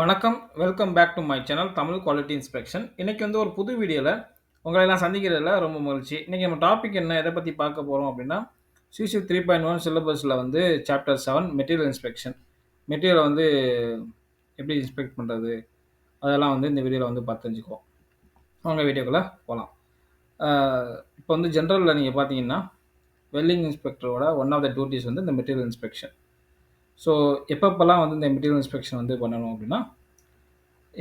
வணக்கம். Welcome back to my channel Tamil quality inspection. இன்னைக்கு வந்து ஒரு புது வீடியோல உங்களை எல்லாம் சந்திக்கிறதுல ரொம்ப மகிழ்ச்சி. இன்னைக்கு நம்ம டாபிக் என்ன எத பத்தி பார்க்க போறோம் அப்படின்னா, சிசி 3.1 சிலபஸ்ல வந்து சாப்டர் 7 மெட்டீரியல் இன்ஸ்பெக்ஷன். மெட்டீரியல வந்து எப்படி இன்ஸ்பெக்ட் பண்றது? அதெல்லாம் வந்து இந்த வீடியோல வந்து பார்த்து தெரிஞ்சுக்குவோம். வாங்க வீடியோக்குள்ள போலாம். ஆ இப்போ வந்து ஜெனரல்ல நீங்க பார்த்தீங்கன்னா, வெல்டிங் இன்ஸ்பெக்டரோட ஒன் ஆஃப் த டியூட்டீஸ் வந்து இந்த மெட்டீரியல் இன்ஸ்பெக்ஷன். ஸோ எப்பப்பலாம் வந்து இந்த மெட்டீரியல் இன்ஸ்பெக்ஷன் வந்து பண்ணணும் அப்படின்னா,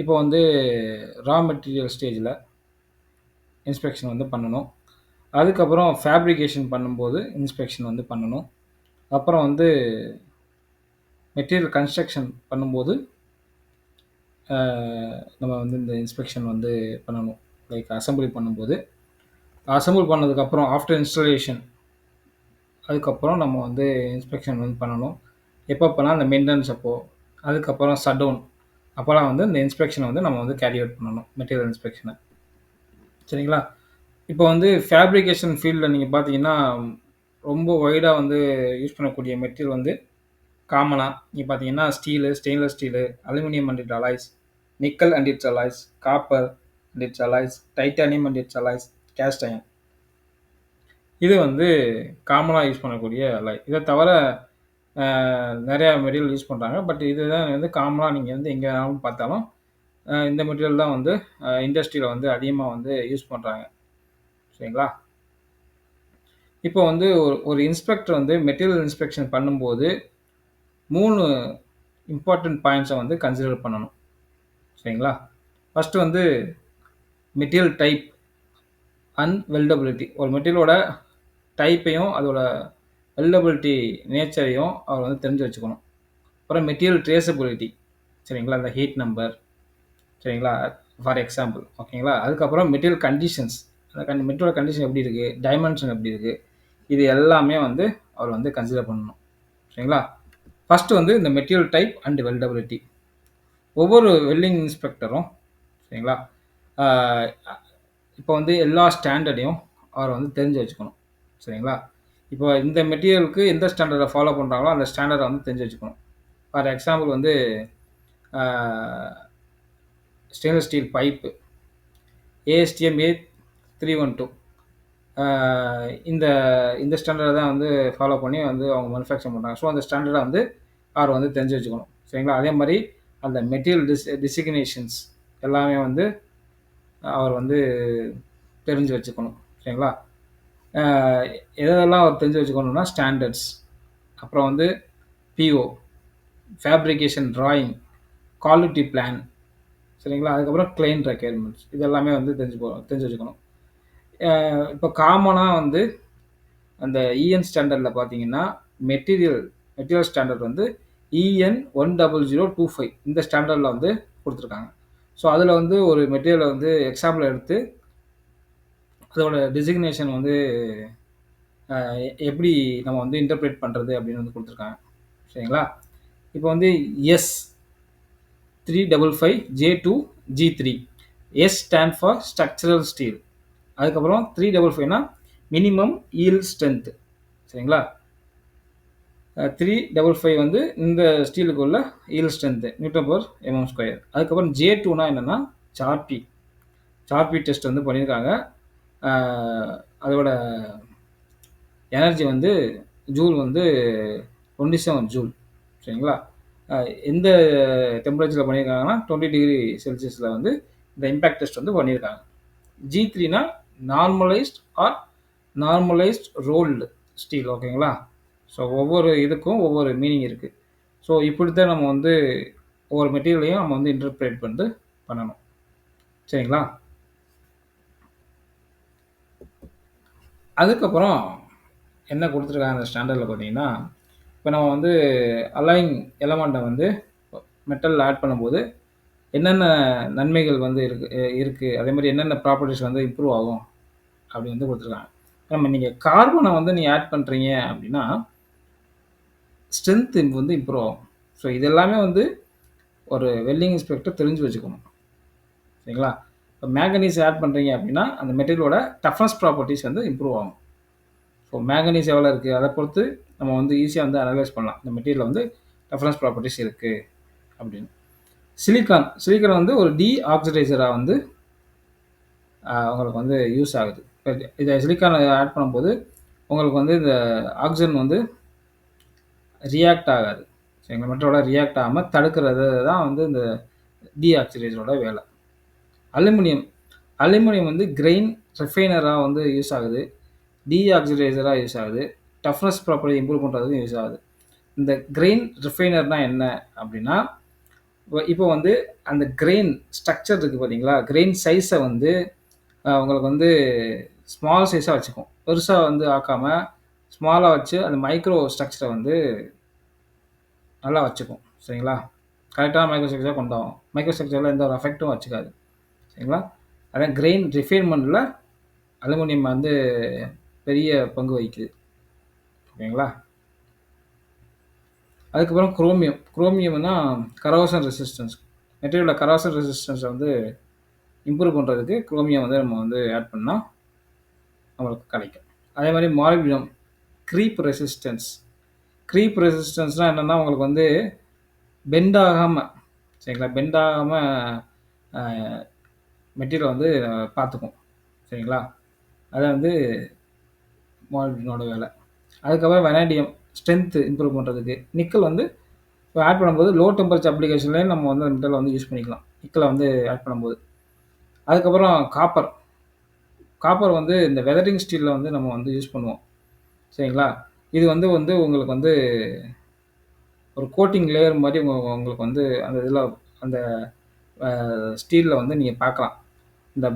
இப்போ வந்து ரா மெட்டீரியல் ஸ்டேஜ்ல இன்ஸ்பெக்ஷன் வந்து பண்ணணும். அதுக்கப்புறம் ஃபேப்ரிகேஷன் பண்ணும்போது இன்ஸ்பெக்ஷன் வந்து பண்ணணும். அப்புறம் வந்து மெட்டீரியல் கன்ஸ்ட்ரக்ஷன் பண்ணும்போது நம்ம வந்து இந்த இன்ஸ்பெக்ஷன் வந்து பண்ணணும். லைக் அசெம்பிளி பண்ணும்போது. அசெம்பிள் பண்ணதுக்கப்புறம் ஆஃப்டர் இன்ஸ்டாலேஷன் அதுக்கப்புறம் நம்ம வந்து இன்ஸ்பெக்ஷன் வந்து பண்ணணும். எப்பப்பலாம் அந்த மெயின்டனன்ஸ் அப்போ, அதுக்கப்புறம் ஷட்டவுன் அப்போலாம் வந்து இந்த இன்ஸ்பெக்ஷனை வந்து நம்ம வந்து கேரி அவுட் பண்ணணும். மெட்டீரியல் இன்ஸ்பெக்ஷனை. சரிங்களா? இப்போ வந்து ஃபேப்ரிகேஷன் ஃபீல்டில் நீங்கள் பார்த்தீங்கன்னா, ரொம்ப வைடா வந்து யூஸ் பண்ணக்கூடிய மெட்டீரியல் வந்து காமனா நீங்க பார்த்தீங்கன்னா, steel, stainless steel, aluminium and its alloys, nickel and its alloys, copper and its alloys, titanium and its alloys, cast iron. இது வந்து காமனா யூஸ் பண்ணக்கூடிய அலாய். இத தவிர நெறைய மெட்டீரியல் யூஸ் பண்றாங்க. பட் இதுதான் வந்து காமனா நீங்க வந்து எங்க வேணாலும் பார்த்தாலும், இந்த மெட்டீரியல் தான் வந்து இண்டஸ்ட்ரியில வந்து அதிகமா வந்து யூஸ் பண்றாங்க. சரிங்களா? இப்போ வந்து ஒரு இன்ஸ்பெக்டர் வந்து மெட்டீரியல் இன்ஸ்பெக்ஷன் பண்ணும்போது 3 இம்பார்ட்டன்ட் பாயிண்ட்ஸை வந்து கன்சிடர் பண்ணணும். சரிங்களா? ஃபர்ஸ்ட் வந்து மெட்டீரியல் டைப் அண்ட் வெல்டபிலிட்டி. ஒரு மெட்டீரியலோட டைப்பையும் அதோட வெல்டபிலிட்டி நேச்சரையும் அவர் வந்து தெரிஞ்சு வச்சுக்கணும். அப்புறம் மெட்டீரியல் ட்ரேசபிலிட்டி. சரிங்களா? அந்த ஹீட் நம்பர். சரிங்களா? For example. ஓகேங்களா? அதுக்கப்புறம் மெட்டீரியல் கண்டிஷன்ஸ். அந்த மெட்டீரியல் கண்டிஷன் எப்படி இருக்கு? டைமென்ஷன் எப்படி இருக்கு? இது எல்லாமே வந்து அவர் வந்து கன்சிடர் பண்ணணும். சரிங்களா? ஃபர்ஸ்ட் வந்து இந்த மெட்டீரியல் டைப் அண்ட் வெல்டபிலிட்டி. ஒவ்வொரு வெல்டிங் இன்ஸ்பெக்டரும் சரிங்களா? இப்போ வந்து எல்லா ஸ்டாண்டர்டையும் அவர் வந்து தெரிஞ்சு வச்சுக்கணும். சரிங்களா? இப்போ இந்த மெட்டீரியலுக்கு எந்த ஸ்டாண்டர்டை ஃபாலோ பண்ணுறாங்களோ அந்த ஸ்டாண்டர்டை வந்து தெரிஞ்சு வச்சுக்கணும். ஃபார் எக்ஸாம்பிள் வந்து stainless steel pipe ASTM A312 இந்த இந்த ஸ்டாண்டர்டை தான் வந்து ஃபாலோ பண்ணி வந்து அவங்க மேனுஃபேக்சர் பண்ணுறாங்க. ஸோ அந்த ஸ்டாண்டர்டை வந்து அவர் வந்து தெரிஞ்சு வச்சுக்கணும். சரிங்களா? அதே மாதிரி அந்த மெட்டீரியல் டிசிக்னேஷன்ஸ் எல்லாமே வந்து அவர் வந்து தெரிஞ்சு வச்சுக்கணும். சரிங்களா? எதெல்லாம் அவர் தெரிஞ்சு வச்சுக்கணும்னா ஸ்டாண்டர்ட்ஸ், அப்புறம் வந்து PO, fabrication drawing, quality plan. சரிங்களா? அதுக்கப்புறம் கிளைண்ட் ரெக்யர்மெண்ட்ஸ் இது எல்லாமே வந்து தெரிஞ்சு வச்சுக்கணும். இப்போ காமனாக வந்து அந்த EN ஸ்டாண்டர்டில் பார்த்தீங்கன்னா மெட்டீரியல் ஸ்டாண்டர்ட் வந்து EN 10025 இந்த ஸ்டாண்டர்டில் வந்து கொடுத்துருக்காங்க. ஸோ அதில் வந்து ஒரு மெட்டீரியலை வந்து எக்ஸாம்பிள் எடுத்து அதோட டிசிக்னேஷன் வந்து எப்படி நம்ம வந்து இன்டர்பிரேட் பண்ணுறது அப்படின்னு வந்து கொடுத்துருக்காங்க. சரிங்களா? இப்போ வந்து S355J2G3. S stand for structural steel. அதுக்கப்புறம் 355னா மினிமம் ஈல்ட் ஸ்ட்ரென்த். சரிங்களா? 355 வந்து இந்த ஸ்டீலுக்கு உள்ள ஈல்ட் ஸ்ட்ரென்த் Nm/mm². அதுக்கப்புறம் J2னா என்னன்னா சார்பி டெஸ்ட் வந்து பண்ணியிருக்காங்க. அதோட எனர்ஜி வந்து ஜூல் வந்து 27 ஜூல். சரிங்களா? எந்த டெம்பரேச்சரில் பண்ணியிருக்காங்கன்னா 20 டிகிரி செல்சியஸில் வந்து இந்த இம்பேக்ட் டெஸ்ட் வந்து பண்ணியிருக்காங்க. G3னா நார்மலைஸ்ட் ரோல்டு ஸ்டீல். ஓகேங்களா? ஸோ ஒவ்வொரு இதுக்கும் ஒவ்வொரு மீனிங் இருக்குது. ஸோ இப்படித்தான் நம்ம வந்து ஒவ்வொரு மெட்டீரியலையும் நம்ம வந்து இன்டர்பிரேட் பண்ணிட்டு பண்ணணும். சரிங்களா? அதுக்கப்புறம் என்ன கொடுத்துருக்காங்க அந்த ஸ்டாண்டர்டில் பார்த்தீங்கன்னா, இப்போ நம்ம வந்து அலைங் எலமெண்ட்டை வந்து மெட்டலில் ஆட் பண்ணும்போது என்னென்ன நன்மைகள் வந்து இருக்குது, அதே மாதிரி என்னென்ன ப்ராப்பர்ட்டிஸ் வந்து இம்ப்ரூவ் ஆகும் அப்படின்னு வந்து கொடுத்துருக்காங்க. நம்ம நீங்கள் கார்பனை வந்து நீங்கள் ஆட் பண்ணுறீங்க அப்படின்னா ஸ்ட்ரென்த் வந்து இம்ப்ரூவ் ஆகும். ஸோ இது எல்லாமே வந்து ஒரு வெல்டிங் இன்ஸ்பெக்டர் தெரிஞ்சு வச்சுக்கணும். சரிங்களா? இப்போ மேங்கனீஸ் ஆட் பண்ணுறீங்க அப்படின்னா அந்த மெட்டீரியலோட டஃப்னஸ் ப்ராப்பர்ட்டிஸ் வந்து இம்ப்ரூவ் ஆகும். ஸோ மேங்கனீஸ் எவ்வளோ இருக்குது அதை பொறுத்து நம்ம வந்து ஈஸியாக வந்து அனலைஸ் பண்ணலாம். இந்த மெட்டீரியலில் வந்து டஃப்னஸ் ப்ராப்பர்ட்டிஸ் இருக்குது அப்படின்னு. சிலிக்கான் வந்து ஒரு ஆக்சிடைசரா வந்து உங்களுக்கு வந்து யூஸ் ஆகுது. இத சிலிக்கான ஆட் பண்ணும்போது, உங்களுக்கு வந்து இந்த ஆக்ஸிஜன் வந்து ரியாக்ட் ஆகாது. சரிங்களா? மெட்டலோட ரியாக்ட் ஆகாம தடுக்கிறது தான் வந்து இந்த ஆக்சிடைசரோட வேலை. அலுமினியம் அலுமினியம் வந்து கிரெயின் ரிஃபைனரா வந்து யூஸ் ஆகுது. ஆக்சிடைசரா யூஸ் ஆகுது. டஃப்னஸ் ப்ராப்பர்ட்டி இம்ப்ரூவ் பண்றதுக்கும் யூஸ் ஆகுது. இந்த கிரெயின் ரிஃபைனர்னா என்ன அப்டின்னா, இப்போ வந்து அந்த கிரெயின் ஸ்ட்ரக்சர் இருக்கு பார்த்தீங்களா? கிரெயின் சைஸ வந்து உங்களுக்கு வந்து ஸ்மால் சைஸா வச்சுக்கும். பெருசா வந்து ஆக்காம, ஸ்மாலா வச்சு அந்த மைக்ரோ ஸ்ட்ரக்சர வந்து நல்லா வச்சுக்கும். சரிங்களா? கரெக்ட்டான மைக்ரோ ஸ்ட்ரக்சரா கொண்டாவும். மைக்ரோ ஸ்ட்ரக்சர்ல எந்த ஒரு அஃபெக்ட்டும் வச்சுக்காது. சரிங்களா? அதான் கிரெயின் ரிஃபைன்மென்ட்ல அலுமினியம் வந்து பெரிய பங்கு வகிக்குது. ஓகேங்களா? அதுக்கப்புறம் குரோமியம். குரோமியம்னா கரோஷன் ரெசிஸ்டன்ஸ். மெட்டீரியலோட கரோஷன் ரெசிஸ்டன்ஸ வந்து இம்ப்ரூவ் பண்றதுக்கு குரோமியம் வந்து நம்ம வந்து ஆட் பண்ணா நம்மளுக்கு கிடைக்கும். அதே மாரி மாலிப்டினம், க்ரீப் ரெசிஸ்டன்ஸ். க்ரீப் ரெசிஸ்டன்ஸ்னா என்னன்னா, உங்களுக்கு வந்து பெண்ட் ஆகாம சரிங்களா? பெண்ட் ஆகாம அ மெட்டீரியல் வந்து பார்த்துக்கும். சரிங்களா? அதான் வந்து மாலிப்டினோட வேலை. அதுக்கப்புறம் வெனடியம் ஸ்ட்ரென்த் இம்ப்ரூவ் பண்றதுக்கு. நிக்கல் வந்து இப்ப ஆட் பண்ணும்போது லோ டெம்பரேச்சர் அப்ளிகேஷன்லயும் நம்ம வந்து அந்த மெட்டல வந்து யூஸ் பண்ணிக்கலாம். நிக்கல வந்து ஆட் பண்ணும்போது. அதுக்கப்புறம் காப்பர். காப்பர் வந்து இந்த வெதரிங் ஸ்டீல்ல வந்து நம்ம வந்து யூஸ் பண்ணுவோம். சரிங்களா? இது வந்து வந்து உங்களுக்கு வந்து ஒரு கோட்டிங் லேயர் மாரி உங்களுக்கு வந்து அந்த இதில அந்த ஸ்டீல்ல வந்து நீங்க பார்க்கலாம். இந்த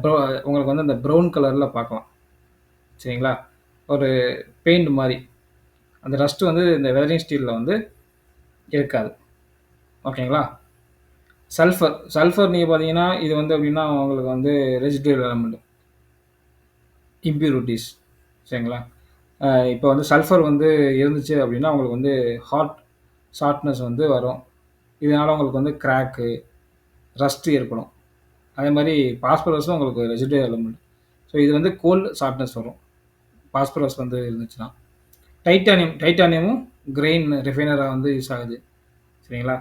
உங்களுக்கு வந்து அந்த ப்ரவுன் கலர்ல பார்க்கலாம். சரிங்களா? ஒரு பெயிண்ட் மாரி. அந்த ரஸ்ட் வந்து இந்த வெதரிங் ஸ்டீல்ல வந்து இருக்காது. ஓகேங்களா? சல்ஃபர் நீங்க பார்த்தீங்கன்னா, இது வந்து எப்படின்னா உங்களுக்கு வந்து ரெசிடுயல் எலமெண்ட். இம்ப்யூரிட்டீஸ் சரிங்களா? இப்போ வந்து சல்ஃபர் வந்து இருந்துச்சு அப்படின்னா, உங்களுக்கு வந்து ஷார்ட்னஸ் வந்து வரும். இதனால உங்களுக்கு வந்து கிராக்கு, ரஸ்ட் ஏற்படும். அதே மாரி பாஸ்பரஸும் உங்களுக்கு ரெசிடுயல் எலமெண்ட். ஸோ இது வந்து கோல்ட் ஷார்ட்னஸ் வரும். பாஸ்பரஸ் வந்து இருந்துச்சுன்னா. டைட்டானியமும் கிரெயின் ரிஃபைனரா வந்து யூஸ் ஆகுது. சரிங்களா?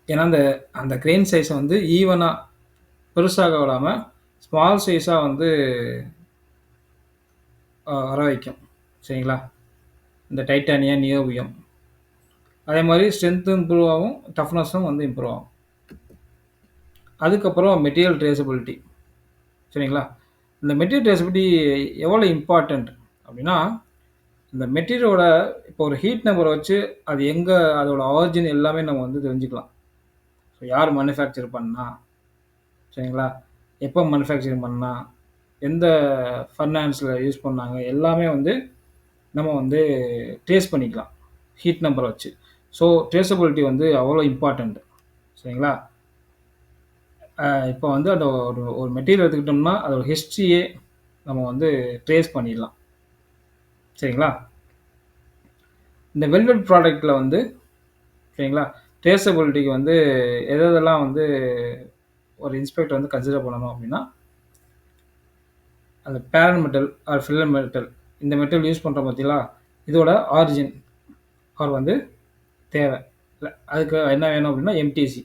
ஏன்னா, அந்த அந்த கிரெயின் சைஸ வந்து ஈவனா பெருசாக விடாம, ஸ்மால் சைஸா வந்து வர வைக்கும். சரிங்களா? இந்த டைட்டானியம், நியோபியம். அதே மாரி ஸ்ட்ரென்த்தும் இம்ப்ரூவ் ஆகும். டஃப்னஸும் வந்து இம்ப்ரூவ் ஆகும். அதுக்கப்புறம் மெட்டீரியல் ட்ரேசபிலிட்டி. சரிங்களா? இந்த மெட்டீரியல் ட்ரேசபிலிட்டி எவ்வளோ இம்பார்ட்டன்ட் அப்டின்னா, இந்த மெட்டீரியலோட இப்போ ஒரு ஹீட் நம்பர வச்சு அது எங்க அதோட ஆரிஜின் எல்லாமே நம்ம வந்து தெரிஞ்சுக்கலாம். ஸோ யார் மேனுஃபேக்சர் பண்ணா? சரிங்களா? எப்போ மேனுஃபேக்சரிங் பண்ணா? எந்த ஃபர்னான்ஸ்ல யூஸ் பண்ணாங்க? எல்லாமே வந்து நம்ம வந்து ட்ரேஸ் பண்ணிக்கலாம். ஹீட் நம்பர வச்சு. ஸோ ட்ரேசபிலிட்டி வந்து அவ்வளோ இம்பார்ட்டன்ட். சரிங்களா? இப்போ வந்து அந்த ஒரு ஒரு மெட்டீரியல் எடுத்துக்கிட்டோம்னா, அதோட ஹிஸ்ட்ரியே நம்ம வந்து ட்ரேஸ் பண்ணிடலாம். சரிங்களா? இந்த வெல்வெட் ப்ராடக்ட்ல வந்து சரிங்களா? ட்ரேசபிலிட்டிக்கு வந்து எதெல்லாம் வந்து ஒரு இன்ஸ்பெக்டர் வந்து கன்சிடர் பண்ணணும் அப்டின்னா, அந்த parent metal or filler metal இந்த மெட்டல் யூஸ் பண்றோம் பார்த்தீங்களா? இதோட ஆரிஜின் வந்து தேவை. அதுக்கு என்ன வேணும் அப்டின்னா எம்டிசி.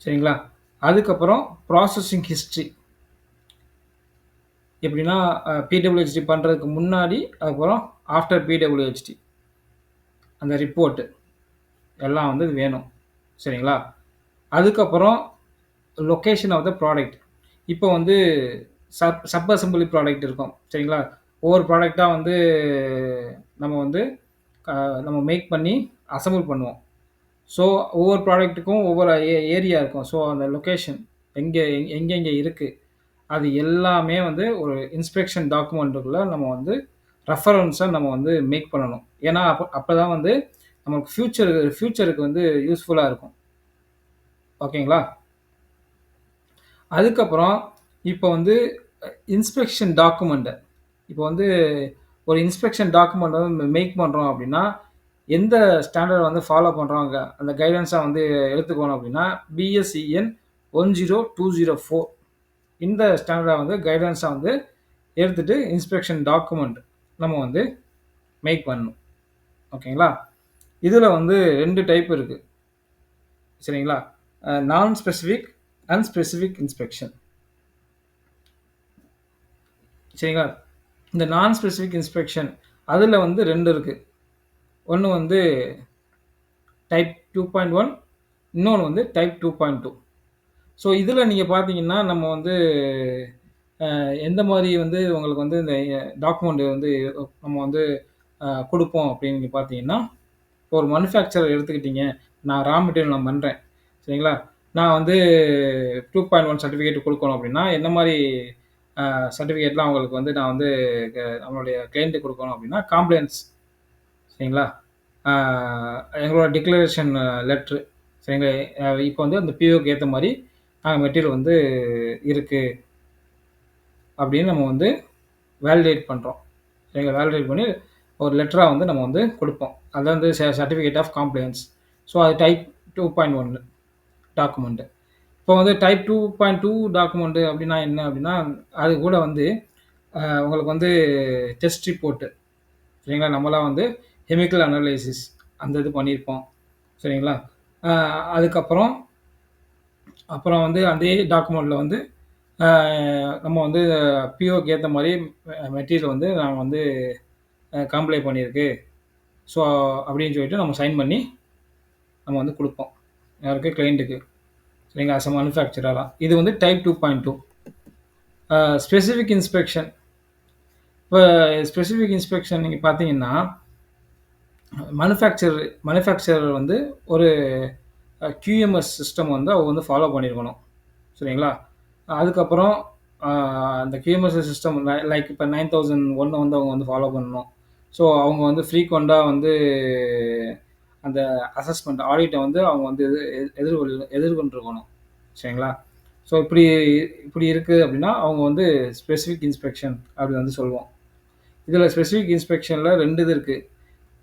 சரிங்களா? அதுக்கப்புறம் ப்ராசஸிங் ஹிஸ்ட்ரி. எப்படின்னா பிடபிள்யூஹெச்டி பண்ணுறதுக்கு முன்னாடி, அதுக்கப்புறம் ஆஃப்டர் பிடபிள்யூஹெச்டி அந்த ரிப்போர்ட்டு எல்லாம் வந்து வேணும். சரிங்களா? அதுக்கப்புறம் லொக்கேஷன் ஆஃப் த ப்ராடக்ட். இப்போ வந்து சப் அசெம்பிளி ப்ராடக்ட் இருக்கும். சரிங்களா? ஒவ்வொரு ப்ராடக்ட்டா வந்து நம்ம வந்து நம்ம மேக் பண்ணி அசெம்பிள் பண்ணுவோம். ஸோ ஒவ்வொரு ப்ராடக்ட்டுக்கும் ஒவ்வொரு ஏரியா இருக்கும். ஸோ அந்த லொக்கேஷன் எங்கெங்கே இருக்கு, அது எல்லாமே வந்து ஒரு இன்ஸ்பெக்ஷன் டாக்குமெண்ட்டுக்குள்ள நம்ம வந்து ரெஃபரன்ஸா நம்ம வந்து மேக் பண்ணணும். ஏன்னா, அப்பதான் வந்து நமக்கு ஃபியூச்சருக்கு வந்து யூஸ்ஃபுல்லா இருக்கும். ஓகேங்களா? அதுக்கப்புறம் இப்போ வந்து இன்ஸ்பெக்ஷன் டாக்குமெண்ட். இப்போ வந்து ஒரு இன்ஸ்பெக்ஷன் டாக்குமெண்ட் வந்து மேக் பண்றோம் அப்படின்னா, எந்த ஸ்டாண்டர்ட் வந்து ஃபாலோ பண்றோம் அந்த கைடன்ஸா வந்து எடுத்துக்கணும் அப்படின்னா, பிஎஸ்இஎன் 10204 இந்த ஸ்டாண்டர்ட வந்து கைடன்ஸா வந்து எடுத்துட்டு இன்ஸ்பெக்ஷன் டாக்குமெண்ட் நம்ம வந்து மேக் பண்ணணும். ஓகேங்களா? இதுல வந்து 2 டைப் இருக்கு. சரிங்களா? நான் ஸ்பெசிஃபிக் அண்ட் ஸ்பெசிஃபிக் இன்ஸ்பெக்ஷன். சரிங்களா? இந்த நான் ஸ்பெசிஃபிக் இன்ஸ்பெக்ஷன் அதில் வந்து 2 இருக்குது. ஒன்று வந்து டைப் 2.1, இன்னொன்று வந்து டைப் 2.2. ஸோ இதில் நீங்கள் பார்த்தீங்கன்னா நம்ம வந்து எந்த மாதிரி வந்து உங்களுக்கு வந்து இந்த டாக்குமெண்ட் வந்து நம்ம வந்து கொடுப்போம் அப்படின்னு நீங்கள் பார்த்தீங்கன்னா, இப்போ ஒரு மேனுஃபேக்சரர் எடுத்துக்கிட்டீங்க, நான் ரா மெட்டீரியல் நான் பண்ணுறேன். சரிங்களா? நான் வந்து 2.1 சர்டிஃபிகேட் கொடுக்கணும் அப்படின்னா, என்ன மாதிரி சர்டிஃபிகேட்லாம் அவங்களுக்கு வந்து நான் வந்து நம்மளுடைய கிளையண்ட்டுக்கு கொடுக்கணும் அப்படின்னா, காம்ப்ளையன்ஸ். சரிங்களா? எங்களோட டிக்ளரேஷன் லெட்ரு. சரிங்களா? இப்போ வந்து அந்த பிஓக்கு ஏற்ற மாதிரி மெட்டீரியல் வந்து இருக்குது அப்படின்னு நம்ம வந்து வேலிடேட் பண்ணுறோம். சரிங்களா? வேலிடேட் பண்ணி ஒரு லெட்டராக வந்து நம்ம வந்து கொடுப்போம். அதான் வந்து சர்டிஃபிகேட் ஆஃப் காம்ப்ளையன்ஸ். ஸோ அது டைப் 2.1 டாக்குமெண்ட்டு. இப்போ வந்து டைப் 2.2 டாக்குமெண்ட்டு அப்படின்னா என்ன அப்படின்னா, அது கூட வந்து உங்களுக்கு வந்து டெஸ்ட் ரிப்போர்ட்டு. சரிங்களா? நம்மலாம் வந்து கெமிக்கல் அனலைசிஸ் அந்த இது பண்ணியிருப்போம். சரிங்களா? அதுக்கப்புறம் வந்து அதே டாக்குமெண்ட்டில் வந்து நம்ம வந்து பிஓக்கு ஏற்ற மாதிரி மெட்டீரியல் வந்து நாங்கள் வந்து காம்ப்ளை பண்ணியிருக்கு. ஸோ அப்படின்னு சொல்லிட்டு நம்ம சைன் பண்ணி நம்ம வந்து கொடுப்போம். யாருக்கு? கிளைண்ட்டுக்கு. சரிங்களா? ஆஸ் அ மேனுஃபேக்சரராக. இது வந்து டைப் 2.2. Specific inspection. இப்போ ஸ்பெசிஃபிக் இன்ஸ்பெக்ஷன் நீங்கள் பார்த்தீங்கன்னா, மேனுஃபேக்சரர் வந்து ஒரு QMS சிஸ்டம் வந்து அவங்க வந்து ஃபாலோ பண்ணியிருக்கணும். சரிங்களா? அதுக்கப்புறம் அந்த QMS சிஸ்டம் லைக் இப்போ 9001 வந்து அவங்க வந்து ஃபாலோ பண்ணணும். ஸோ அவங்க வந்து ஃப்ரீக்வெண்ட்டாக வந்து அந்த அசஸ்மெண்ட் ஆடிட்டை வந்து அவங்க வந்து எதிர்கொண்டிருக்கணும். சரிங்களா? ஸோ இப்படி இருக்குது அப்படின்னா அவங்க வந்து ஸ்பெசிஃபிக் இன்ஸ்பெக்ஷன் அப்படி வந்து சொல்லுவோம். இதில் ஸ்பெசிஃபிக் இன்ஸ்பெக்ஷனில் 2 இது இருக்குது.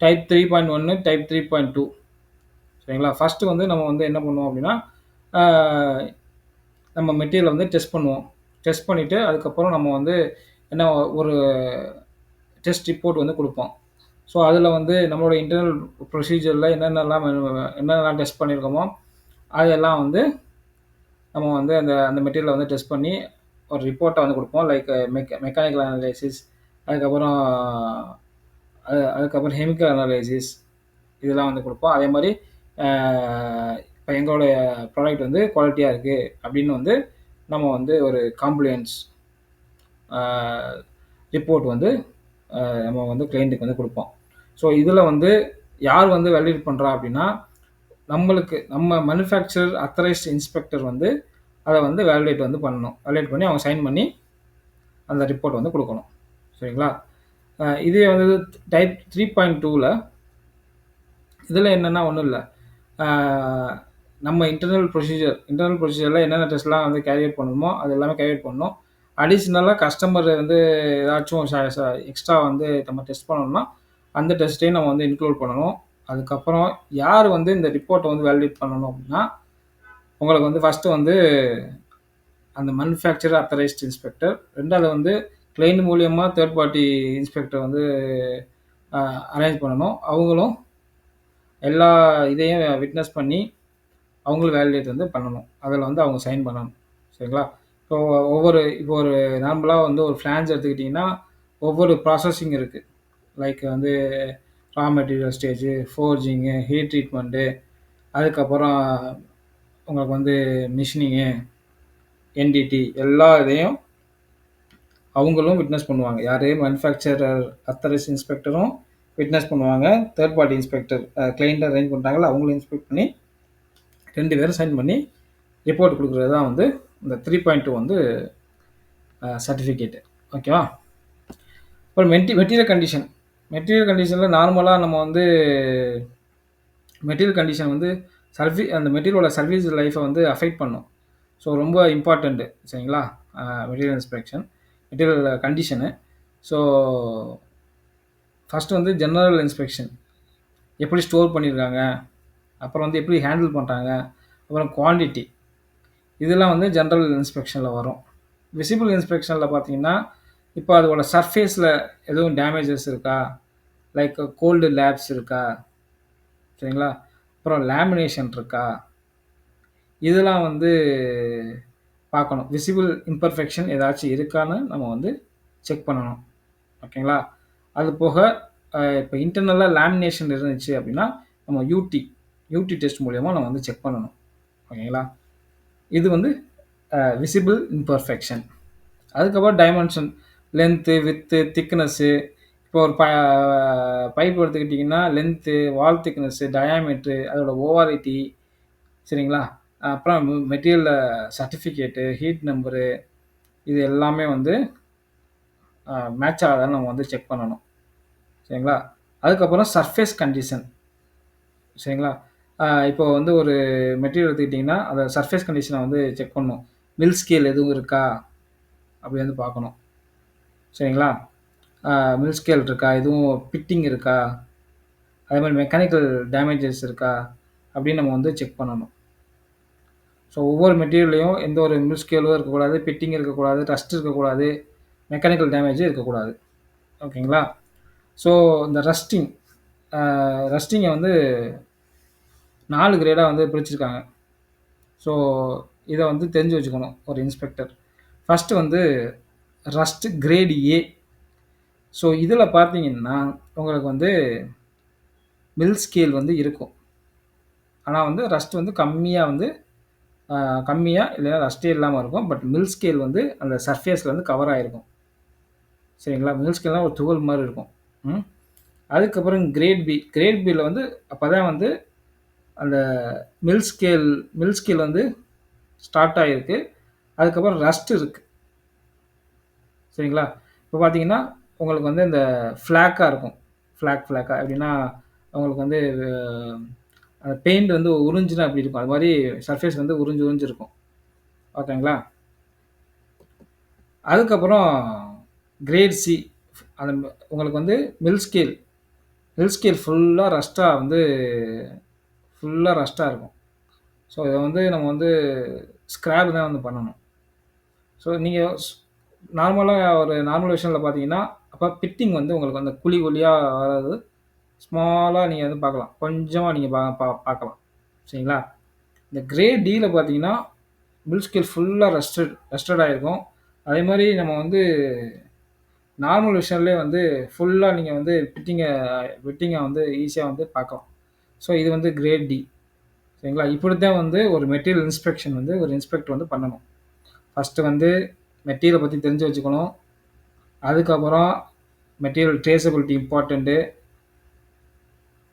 Type 3.1, type 3.2. சரிங்களா? ஃபஸ்ட்டு வந்து நம்ம வந்து என்ன பண்ணுவோம் அப்படின்னா, நம்ம மெட்டீரியலை வந்து டெஸ்ட் பண்ணுவோம். டெஸ்ட் பண்ணிவிட்டு அதுக்கப்புறம் நம்ம வந்து என்ன ஒரு டெஸ்ட் ரிப்போர்ட் வந்து கொடுப்போம். ஸோ அதில் வந்து நம்மளோட இன்டர்னல் ப்ரொசீஜரில் என்னென்னலாம் டெஸ்ட் பண்ணியிருக்கோமோ அதெல்லாம் வந்து நம்ம வந்து அந்த அந்த மெட்டீரியலை வந்து டெஸ்ட் பண்ணி ஒரு ரிப்போர்ட்டை வந்து கொடுப்போம். லைக் மெக்கானிக்கல் அனலைசிஸ், அதுக்கப்புறம் அதுக்கப்புறம் கெமிக்கல் அனலைசிஸ் இதெல்லாம் வந்து கொடுப்போம். அதே மாதிரி இப்போ எங்களுடைய ப்ராடக்ட் வந்து குவாலிட்டியாக இருக்குது அப்படின்னு வந்து நம்ம வந்து ஒரு காம்ப்ளையன்ஸ் ரிப்போர்ட் வந்து நம்ம வந்து கிளைண்ட்டுக்கு வந்து கொடுப்போம். ஸோ இதில் வந்து யார் வந்து வேலிடேட் பண்ணுறா அப்படின்னா, நம்ம மேனுஃபேக்சரர் அத்தரைஸ்ட் இன்ஸ்பெக்டர் வந்து அதை வந்து வேலிடேட் வந்து பண்ணணும். வேலிடேட் பண்ணி அவங்க சைன் பண்ணி அந்த ரிப்போர்ட் வந்து கொடுக்கணும். சரிங்களா? இதே வந்து டைப் 3.2ல இதில் என்னென்னா ஒன்றும் இல்லை. நம்ம இன்டர்னல் ப்ரொசீஜரில் என்னென்ன டெஸ்ட்லாம் வந்து கேரி அவுட் பண்ணணுமோ அது எல்லாமே கேரி அவுட் பண்ணணும். அடிஷ்னலாக கஸ்டமர் வந்து ஏதாச்சும் எக்ஸ்ட்ரா வந்து நம்ம டெஸ்ட் பண்ணணும்னா அந்த டெஸ்ட்டையும் நம்ம வந்து இன்க்ளூட் பண்ணணும். அதுக்கப்புறம் யார் வந்து இந்த ரிப்போர்ட்டை வந்து வேலிடேட் பண்ணணும் அப்படின்னா, உங்களுக்கு வந்து ஃபஸ்ட்டு வந்து அந்த மேனுஃபேக்சரர் அத்தரைஸ்ட் இன்ஸ்பெக்டர், 2வது வந்து கிளைண்ட் மூலியமாக தேர்ட் பார்ட்டி இன்ஸ்பெக்டர் வந்து அரேஞ்ச் பண்ணணும். அவங்களும் எல்லா இதையும் விட்னஸ் பண்ணி அவங்களும் வேலிடேட் வந்து பண்ணணும். அதில் வந்து அவங்க சைன் பண்ணணும். சரிங்களா? இப்போ ஒரு நார்மலாக வந்து ஒரு ஃப்ளான்ஸ் எடுத்துக்கிட்டிங்கன்னா ஒவ்வொரு ப்ராசஸிங் இருக்குது. லைக் வந்து raw material stage, forging, heat treatment, அதுக்கப்புறம் உங்களுக்கு வந்து மிஷினிங்கு, NDT எல்லா இதையும் அவங்களும் விட்னஸ் பண்ணுவாங்க. யார்? மேனுஃபேக்சரர் அத்தரைஸ் இன்ஸ்பெக்டரும் விட்னஸ் பண்ணுவாங்க. Third party inspector client arrange பண்ணுறாங்களோ அவங்களும் இன்ஸ்பெக்ட் பண்ணி 2 பேரும் சைன் பண்ணி ரிப்போர்ட் கொடுக்குறது தான் வந்து இந்த 3.2 வந்து சர்டிஃபிகேட்டு. ஓகேவா? அப்புறம் மெட்டீரியல் கண்டிஷனில் நார்மலாக நம்ம வந்து மெட்டீரியல் கண்டிஷன் வந்து அந்த மெட்டீரியலோட சர்வீஸ் லைஃப்பை வந்து அஃபெக்ட் பண்ணும். ஸோ ரொம்ப இம்பார்ட்டண்ட்டு. சரிங்களா? Material inspection, material condition. So first வந்து ஜெனரல் இன்ஸ்பெக்ஷன், எப்படி ஸ்டோர் பண்ணியிருக்காங்க, அப்புறம் வந்து எப்படி ஹேண்டில் பண்ணுறாங்க, அப்புறம் குவான்டிட்டி, இதெல்லாம் வந்து ஜென்ரல் இன்ஸ்பெக்ஷனில் வரும். விசிபிள் இன்ஸ்பெக்ஷனில் பார்த்தீங்கன்னா, இப்போ அதோட சர்ஃபேஸில் எதுவும் டேமேஜஸ் இருக்கா, லைக் கோல்டு லேப்ஸ் இருக்கா, சரிங்களா? அப்புறம் லேமினேஷன் இருக்கா, இதெல்லாம் வந்து பார்க்கணும். விசிபிள் இம்பர்ஃபெக்ஷன் ஏதாச்சும் இருக்கான்னு நம்ம வந்து செக் பண்ணணும். ஓகேங்களா? அது போக இப்போ இன்டர்னலா லேமினேஷன் இருந்துச்சு அப்படின்னா, நம்ம யூடி டெஸ்ட் மூலியமா நம்ம வந்து செக் பண்ணணும். ஓகேங்களா? இது வந்து விசிபிள் இம்பர்ஃபெக்ஷன். அதுக்கப்புறம் டைமென்ஷன், லென்த்து, விட்த்து, திக்னஸ்ஸு. இப்போ ஒரு பைப் எடுத்துக்கிட்டிங்கன்னா, லென்த்து, வால் திக்னஸ்ஸு, டயாமீட்டரு, அதோட ஓஆர்ஐடி, சரிங்களா? அப்புறம் மெட்டீரியல் சர்டிஃபிகேட்டு, ஹீட் நம்பரு, இது எல்லாமே வந்து மேட்ச் ஆகுதான்னு நம்ம வந்து செக் பண்ணணும். சரிங்களா? அதுக்கப்புறம் சர்ஃபேஸ் கண்டிஷன். சரிங்களா? இப்போ வந்து ஒரு மெட்டீரியல் எடுத்துக்கிட்டிங்கன்னா, அத சர்ஃபேஸ் கண்டிஷன வந்து செக் பண்ணணும். மில் ஸ்கேல் எதுவும் இருக்கா? அப்படி வந்து பார்க்கணும். சரிங்களா? மில் ஸ்கேல் இருக்கா? எதுவும் பிட்டிங் இருக்கா? அதே மாரி மெக்கானிக்கல் டேமேஜஸ் இருக்கா? அப்படின்னு நம்ம வந்து செக் பண்ணணும். ஸோ ஒவ்வொரு மெட்டீரியல்லையும் எந்த ஒரு மில் ஸ்கேலும் இருக்கக்கூடாது, பிட்டிங் இருக்கக்கூடாது, ரஸ்ட் இருக்கக்கூடாது, மெக்கானிக்கல் டேமேஜும் இருக்கக்கூடாது. ஓகேங்களா? ஸோ இந்த ரஸ்டிங்கை வந்து 4 கிரேடா வந்து பிரிச்சிருக்காங்க. ஸோ இத வந்து தெரிஞ்சு வச்சுக்கணும் ஒரு இன்ஸ்பெக்டர். ஃபர்ஸ்ட்டு வந்து ரஸ்ட் கிரேட் ஏ. ஸோ இதில பார்த்தீங்கன்னா, உங்களுக்கு வந்து மில் ஸ்கேல் வந்து இருக்கும். ஆனா வந்து ரஸ்ட் வந்து கம்மியா இல்லைன்னா ரஸ்ட்டே இல்லாம இருக்கும். பட் மில் ஸ்கேல் வந்து அந்த சர்ஃபேஸ்ல வந்து கவர் ஆயிருக்கும். சரிங்களா? மில் ஸ்கேல்னா ஒரு துகள் மாரி இருக்கும். ம். அதுக்கப்புறம் கிரேட் பி. கிரேட் பில வந்து அப்பதான் வந்து அந்த மில் ஸ்கேல் மில் ஸ்கேல் வந்து ஸ்டார்ட் ஆயிருக்கு. அதுக்கப்புறம் ரஸ்ட் இருக்கு. சரிங்களா? இப்போ பார்த்தீங்கன்னா, உங்களுக்கு வந்து இந்த ஃப்ளாக்கா இருக்கும். ஃப்ளாக்கா எப்படின்னா, உங்களுக்கு வந்து அந்த பெயிண்ட் வந்து உறிஞ்சினா எப்படி இருக்கும்? அது மாரி சர்ஃபேஸ் வந்து உறிஞ்சு உறிஞ்சு இருக்கும். ஓகேங்களா? அதுக்கப்புறம் கிரேட் சி. அந்த உங்களுக்கு வந்து மில் ஸ்கேல் மில் ஸ்கேல் ஃபுல்லா ரஸ்ட்டா இருக்கும். ஸோ இத வந்து நம்ம வந்து ஸ்க்ராப் தான் வந்து பண்ணணும். ஸோ நீங்க நார்மலா ஒரு நார்மல் வெர்ஷன்ல பார்த்தீங்கன்னா, அப்ப பிட்டிங் வந்து உங்களுக்கு அந்த குழி குழியா வர்றது ஸ்மாலா நீங்க வந்து பார்க்கலாம். கொஞ்சமா நீங்க பார்க்கலாம். சரிங்களா? இந்த கிரேட் டில பார்த்தீங்கன்னா, மில் ஸ்கேல் ஃபுல்லா ரஸ்டட் ஆயிருக்கும். அதே மாரி நம்ம வந்து நார்மல் வெர்ஷன்லயே வந்து ஃபுல்லா நீங்க வந்து வெட்டிங்க வந்து ஈஸியா வந்து பார்க்கலாம். ஸோ இது வந்து கிரேட் டி. சரிங்களா? இப்படித்தான் வந்து ஒரு மெட்டீரியல் இன்ஸ்பெக்ஷன் வந்து ஒரு இன்ஸ்பெக்டர் வந்து பண்ணணும். ஃபர்ஸ்ட்டு வந்து மெட்டீரியல பத்தி தெரிஞ்சு வச்சுக்கணும். அதுக்கப்புறம் மெட்டீரியல் ட்ரேசபிலிட்டி இம்பார்ட்டன்ட்டு.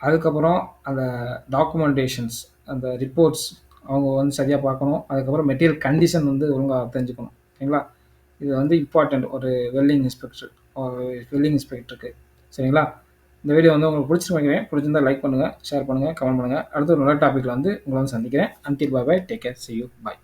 அதுக்கப்புறம் அந்த டாக்குமெண்டேஷன்ஸ், அந்த ரிப்போர்ட்ஸ் அவங்க வந்து சரியா பார்க்கணும். அதுக்கப்புறம் மெட்டீரியல் கண்டிஷன் வந்து ஒழுங்கா தெரிஞ்சுக்கணும். ஓகேங்களா? இது வந்து இம்பார்ட்டன்ட் ஒரு வெல்டிங் இன்ஸ்பெக்டருக்கு. சரிங்களா? இந்த வீடியோ வந்து உங்களுக்கு பிடிச்சிருக்கும்னு நினைக்கிறேன். பிடிச்சிருந்தா லைக் பண்ணுங்க, ஷேர் பண்ணுங்க, கமெண்ட் பண்ணுங்க. அடுத்த ஒரு நல்ல டாபிக்ல வந்து உங்கள வந்து சந்திக்கிறேன். Until bye bye. Take care. See you. By.